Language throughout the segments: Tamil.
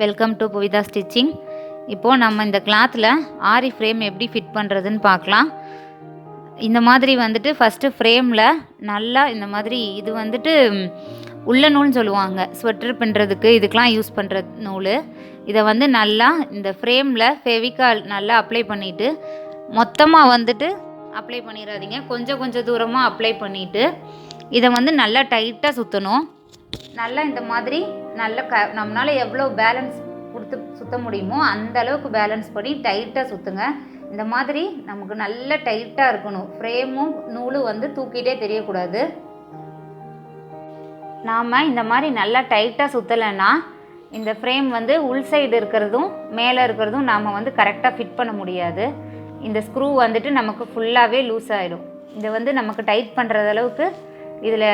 Welcome to புவிதா stitching. இப்போது நம்ம இந்த கிளாத்தில் ஆரி ஃப்ரேம் எப்படி ஃபிட் பண்ணுறதுன்னு பார்க்கலாம். இந்த மாதிரி வந்துட்டு ஃபஸ்ட்டு ஃப்ரேமில் நல்லா இந்த மாதிரி இது வந்துட்டு உள்ள நூல்னு சொல்லுவாங்க, ஸ்வெட்டர் பின்னுறதுக்கு இதுக்கெலாம் யூஸ் பண்ணுற நூல். இதை வந்து நல்லா இந்த ஃப்ரேமில் ஃபெவிகால் நல்லா அப்ளை பண்ணிவிட்டு, மொத்தமாக வந்துட்டு அப்ளை பண்ணிடாதீங்க, கொஞ்சம் கொஞ்சம் தூரமாக அப்ளை பண்ணிவிட்டு இதை வந்து நல்லா டைட்டாக சுற்றணும். நல்லா இந்த மாதிரி நல்ல நம்மளால் எவ்வளோ பேலன்ஸ் கொடுத்து சுற்ற முடியுமோ அந்த அளவுக்கு பேலன்ஸ் பண்ணி டைட்டாக சுற்றுங்க. இந்த மாதிரி நமக்கு நல்ல டைட்டாக இருக்கணும். ஃப்ரேமும் நூலும் வந்து தூக்கிட்டே தெரியக்கூடாது. நாம் இந்த மாதிரி நல்லா டைட்டாக சுற்றலைன்னா இந்த ஃப்ரேம் வந்து உள் சைடு இருக்கிறதும் மேலே இருக்கிறதும் நாம் வந்து கரெக்டாக ஃபிட் பண்ண முடியாது. இந்த ஸ்க்ரூ வந்துட்டு நமக்கு ஃபுல்லாகவே லூஸ் ஆகிடும். இதை வந்து நமக்கு டைட் பண்ணுறது அளவுக்கு இதில்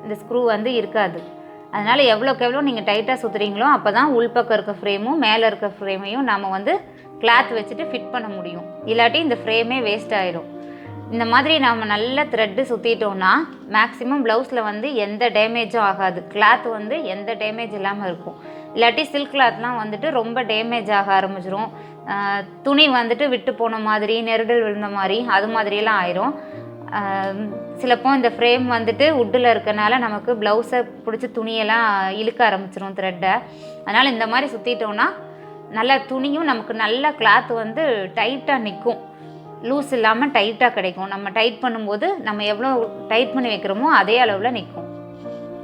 இந்த ஸ்க்ரூ வந்து இருக்காது. அதனால் எவ்வளோக்கு எவ்வளோ நீங்கள் டைட்டாக சுற்றுறீங்களோ அப்போ தான் உள்பக்கம் இருக்க ஃப்ரேமும் மேலே இருக்க ஃப்ரேமையும் நாம் வந்து கிளாத் வச்சுட்டு ஃபிட் பண்ண முடியும். இல்லாட்டி இந்த ஃப்ரேமே வேஸ்ட் ஆகிடும். இந்த மாதிரி நம்ம நல்ல த்ரெட்டு சுற்றிட்டோன்னா மேக்ஸிமம் ப்ளவுஸில் வந்து எந்த டேமேஜும் ஆகாது. கிளாத் வந்து எந்த டேமேஜ் இல்லாமல் இருக்கும். இல்லாட்டி சில்க் கிளாத்லாம் வந்துட்டு ரொம்ப டேமேஜ் ஆக ஆரம்பிச்சிடும். துணி வந்துட்டு விட்டு போன மாதிரி, நெருடல் விழுந்த மாதிரி, அது மாதிரியெல்லாம் ஆயிரும். சிலப்போ இந்த ஃப்ரேம் வந்துட்டு உட்டில் இருக்கனால நமக்கு ப்ளவுஸை பிடிச்சி துணியெல்லாம் இழுக்க ஆரம்பிச்சிடும் த்ரெட்டை. அதனால் இந்த மாதிரி சுற்றிட்டோன்னா நல்லா துணியும் நமக்கு நல்ல கிளாத் வந்து டைட்டாக நிற்கும், லூஸ் இல்லாமல் டைட்டாக கிடைக்கும். நம்ம டைட் பண்ணும்போது நம்ம எவ்வளோ டைட் பண்ணி வைக்கிறோமோ அதே அளவில் நிற்கும்.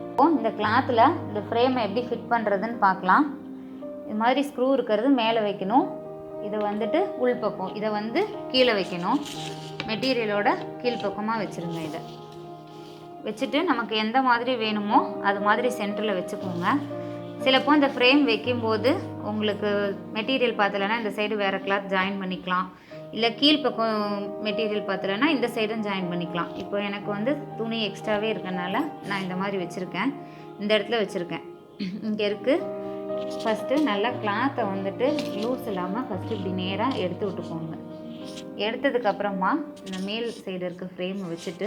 இப்போது இந்த கிளாத்தில் இந்த ஃப்ரேமை எப்படி ஃபிட் பண்ணுறதுன்னு பார்க்கலாம். இது மாதிரி ஸ்க்ரூ இருக்கிறது மேலே வைக்கணும், இதை வந்துட்டு உள்பக்கம், இதை வந்து கீழே வைக்கணும். மெட்டீரியலோட கீழ்ப்பக்கமாக வச்சுருங்க. இதை வச்சுட்டு நமக்கு எந்த மாதிரி வேணுமோ அது மாதிரி சென்டரில் வச்சுக்கோங்க. சிலப்போ இந்த ஃப்ரேம் வைக்கும்போது உங்களுக்கு மெட்டீரியல் பார்த்தலைன்னா இந்த சைடு வேறு கிளாத் ஜாயின் பண்ணிக்கலாம், இல்லை கீழ்ப்பக்கம் மெட்டீரியல் பார்த்தலைன்னா இந்த சைடும் ஜாயின் பண்ணிக்கலாம். இப்போ எனக்கு வந்து துணி எக்ஸ்ட்ராவே இருக்கனால நான் இந்த மாதிரி வச்சுருக்கேன், இந்த இடத்துல வச்சுருக்கேன். இங்கே இருக்குது. ஃபஸ்ட்டு நல்லா கிளாத்தை வந்துட்டு லூஸ் இல்லாமல் ஃபஸ்ட்டு இப்படி நேராக எடுத்து விட்டுக்கோங்க. எடுத்ததுக்கப்புறமா இந்த மேல் சைடு இருக்க ஃப்ரேமை வச்சுட்டு,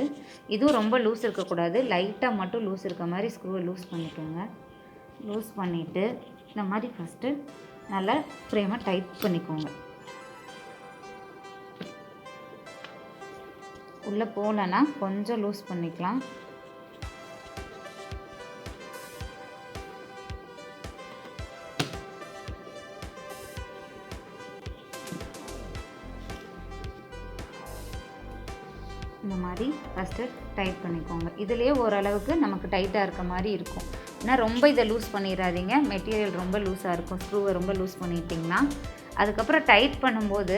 இதுவும் ரொம்ப லூஸ் இருக்கக்கூடாது, லைட்டாக மட்டும் லூஸ் இருக்க மாதிரி ஸ்க்ரூவை லூஸ் பண்ணிக்கோங்க. லூஸ் பண்ணிவிட்டு இந்த மாதிரி ஃபஸ்ட்டு நல்லா ஃப்ரேமை டைட் பண்ணிக்கோங்க. உள்ளே போகலன்னா கொஞ்சம் லூஸ் பண்ணிக்கலாம். இந்த மாதிரி ஃபஸ்ட்டு டைட் பண்ணிக்கோங்க. இதுலேயே ஓரளவுக்கு நமக்கு டைட்டாக இருக்க மாதிரி இருக்கும். ஏன்னா ரொம்ப இதை லூஸ் பண்ணிடாதீங்க, மெட்டீரியல் ரொம்ப லூஸாக இருக்கும். ஸ்க்ரூவை ரொம்ப லூஸ் பண்ணிட்டிங்கன்னா அதுக்கப்புறம் டைட் பண்ணும்போது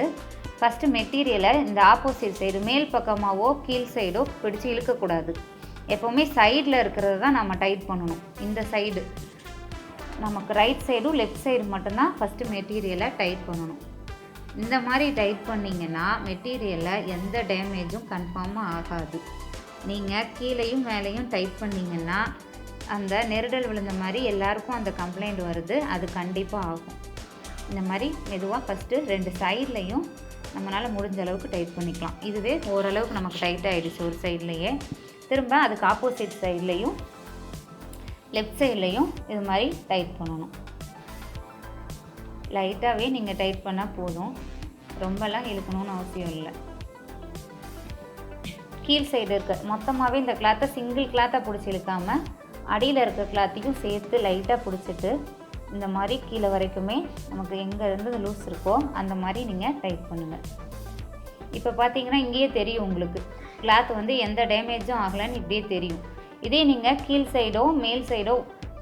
ஃபஸ்ட்டு மெட்டீரியலை இந்த ஆப்போசிட் சைடு மேல் பக்கமாகவோ கீழ் சைடோ பிடிச்சி இழுக்கக்கூடாது. எப்போவுமே சைடில் இருக்கிறது தான் நம்ம டைட் பண்ணணும். இந்த சைடு நமக்கு ரைட் சைடும் லெஃப்ட் சைடு மட்டும்தான் ஃபஸ்ட்டு மெட்டீரியலை டைட் பண்ணணும். இந்த மாதிரி டைட் பண்ணிங்கன்னா மெட்டீரியலில் எந்த டேமேஜும் கன்ஃபார்மாக ஆகாது. நீங்கள் கீழேயும் மேலேயும் டைட் பண்ணிங்கன்னா அந்த நெருடல் விழுந்த மாதிரி எல்லாருக்கும் அந்த கம்ப்ளைண்ட் வருது, அது கண்டிப்பாக ஆகும். இந்த மாதிரி மெதுவாக ஃபஸ்ட்டு 2 சைட்லேயும் நம்மளால் முடிஞ்ச அளவுக்கு டைட் பண்ணிக்கலாம். இதுவே ஓரளவுக்கு நமக்கு டைட் ஆகிடுச்சு ஒரு சைட்லேயே. திரும்ப அதுக்கு ஆப்போசிட் சைட்லேயும் லெஃப்ட் சைட்லேயும் இது மாதிரி டைட் பண்ணணும். லைட்டாகவே நீங்கள் டைட் பண்ணால் போதும், ரொம்பலாம் இழுக்கணும்னு அவசியம் இல்லை. கீழ் சைடு இருக்க மொத்தமாகவே இந்த கிளாத்தை சிங்கிள் கிளாத்தை பிடிச்சி இழுக்காமல் அடியில் இருக்க கிளாத்தையும் சேர்த்து லைட்டாக பிடிச்சிட்டு இந்த மாதிரி கீழே வரைக்குமே நமக்கு எங்கே இருந்து லூஸ் இருக்கோ அந்த மாதிரி நீங்கள் டைட் பண்ணுங்கள். இப்போ பார்த்தீங்கன்னா இங்கேயே தெரியும் உங்களுக்கு கிளாத் வந்து எந்த டேமேஜும் ஆகலைன்னு இப்படியே தெரியும். இதே நீங்கள் கீழ் சைடோ மேல் சைடோ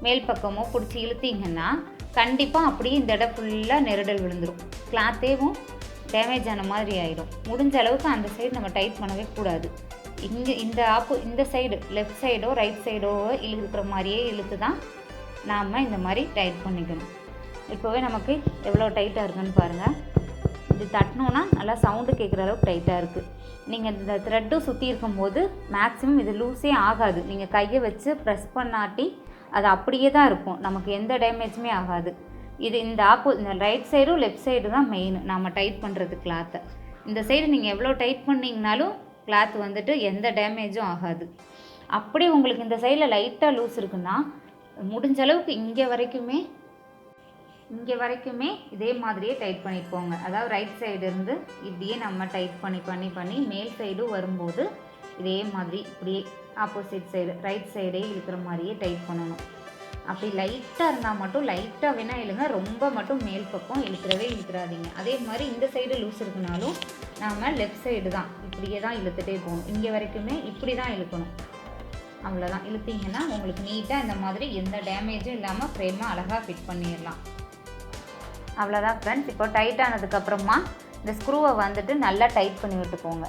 மேல் பக்கமோ பிடிச்சி இழுத்தீங்கன்னா கண்டிப்பாக அப்படியே இந்த இடம் ஃபுல்லாக நெருடல் விழுந்துடும், கிளாத்தேவும் டேமேஜ் ஆன மாதிரி ஆகிடும். முடிஞ்ச அளவுக்கு அந்த சைடு நம்ம டைட் பண்ணவே கூடாது. இங்கே இந்த சைடு லெஃப்ட் சைடோ ரைட் சைடோ இழுக்கிற மாதிரியே இழுத்து தான் நாம் இந்த மாதிரி டைட் பண்ணிக்கணும். இப்போவே நமக்கு எவ்வளோ டைட்டாக இருக்குன்னு பாருங்கள். இது தட்டினோன்னா நல்லா சவுண்டு கேட்குற அளவுக்கு டைட்டாக இருக்குது. நீங்கள் இந்த த்ரெட்டும் சுற்றி இருக்கும்போது மேக்ஸிமம் இது லூஸே ஆகாது. நீங்கள் கையை வச்சு ப்ரெஸ் பண்ணாட்டி அது அப்படியே தான் இருக்கும், நமக்கு எந்த டேமேஜுமே ஆகாது. இது இந்த ரைட் சைடும் லெஃப்ட் சைடு தான் மெயின் நம்ம டைட் பண்ணுறது கிளாத்தை. இந்த சைடு நீங்கள் எவ்வளோ டைட் பண்ணிங்கனாலும் கிளாத் வந்துட்டு எந்த டேமேஜும் ஆகாது. அப்படி உங்களுக்கு இந்த சைடில் லைட்டாக லூஸ் இருக்குன்னா முடிஞ்ச அளவுக்கு இங்கே வரைக்குமே இங்கே வரைக்குமே இதே மாதிரியே டைட் பண்ணிட்டு போங்க. அதாவது ரைட் சைடு இருந்து இப்படியே நம்ம டைட் பண்ணி மேல் சைடும் வரும்போது இதே மாதிரி இப்படியே ஆப்போசிட் சைடு ரைட் சைடே இழுக்கிற மாதிரியே டைட் பண்ணணும். அப்படி லைட்டாக இருந்தால் மட்டும் லைட்டாக வேணால் இழுங்க, ரொம்ப மட்டும் மேல் பக்கம் இழுக்கிறாதீங்க. அதே மாதிரி இந்த சைடு லூஸ் இருக்குனாலும் நாம் லெஃப்ட் சைடு தான் இப்படியே தான் இழுத்துட்டே போகணும். இங்கே வரைக்குமே இப்படி தான் இழுக்கணும். அவ்வளோதான். இழுத்திங்கன்னா உங்களுக்கு நீட்டாக இந்த மாதிரி எந்த டேமேஜும் இல்லாமல் ஃப்ரேமாக அழகாக ஃபிட் பண்ணிடலாம். அவ்வளோதான் ஃப்ரெண்ட்ஸ். இப்போ டைட் ஆனதுக்கப்புறமா இந்த ஸ்க்ரூவை வந்துட்டு நல்லா டைட் பண்ணி விட்டுக்கோங்க.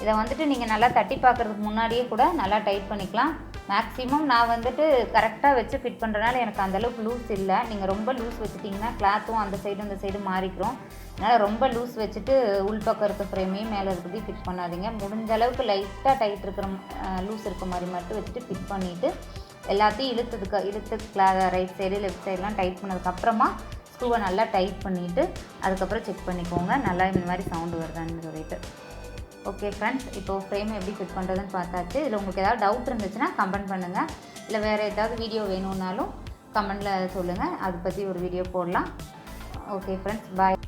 இதை வந்துட்டு நீங்கள் நல்லா தட்டி பார்க்குறதுக்கு முன்னாடியே கூட நல்லா டைட் பண்ணிக்கலாம். மேக்ஸிமம் நான் வந்துட்டு கரெக்டாக வச்சு ஃபிட் பண்ணுறதுனால எனக்கு அந்தளவுக்கு லூஸ் இல்லை. நீங்கள் ரொம்ப லூஸ் வச்சுட்டிங்கன்னா கிளாத்தும் அந்த சைடு இந்த சைடு மாறிக்கிறோம். அதனால் ரொம்ப லூஸ் வச்சுட்டு உள்பக்கம் இருக்க ஃப்ரேமையும் மேலே இருக்கிறதையும் ஃபிட் பண்ணாதீங்க. முடிஞ்ச அளவுக்கு லைட்டாக டைட் இருக்கிற லூஸ் இருக்க மாதிரி மட்டும் வச்சுட்டு ஃபிட் பண்ணிவிட்டு எல்லாத்தையும் இழுத்து ரைட் சைடு லெஃப்ட் சைடெலாம் டைட் பண்ணதுக்கப்புறமா ஸ்க்ரூவை நல்லா டைட் பண்ணிவிட்டு அதுக்கப்புறம் செக் பண்ணிக்கோங்க நல்லா இந்த மாதிரி சவுண்டு வருதான்னு சொல்லிட்டு. ஓகே ஃப்ரெண்ட்ஸ், இப்போது ஃப்ரேம் எப்படி ஃபிட் பண்ணுறதுன்னு பார்த்தாச்சு. இதில் உங்களுக்கு ஏதாவது டவுட் இருந்துச்சுன்னா கமெண்ட் பண்ணுங்கள். இல்லை வேறு ஏதாவது வீடியோ வேணும்னாலும் கமெண்டில் சொல்லுங்கள். அதை பற்றி ஒரு வீடியோ போடலாம். ஓகே ஃப்ரெண்ட்ஸ், பாய்.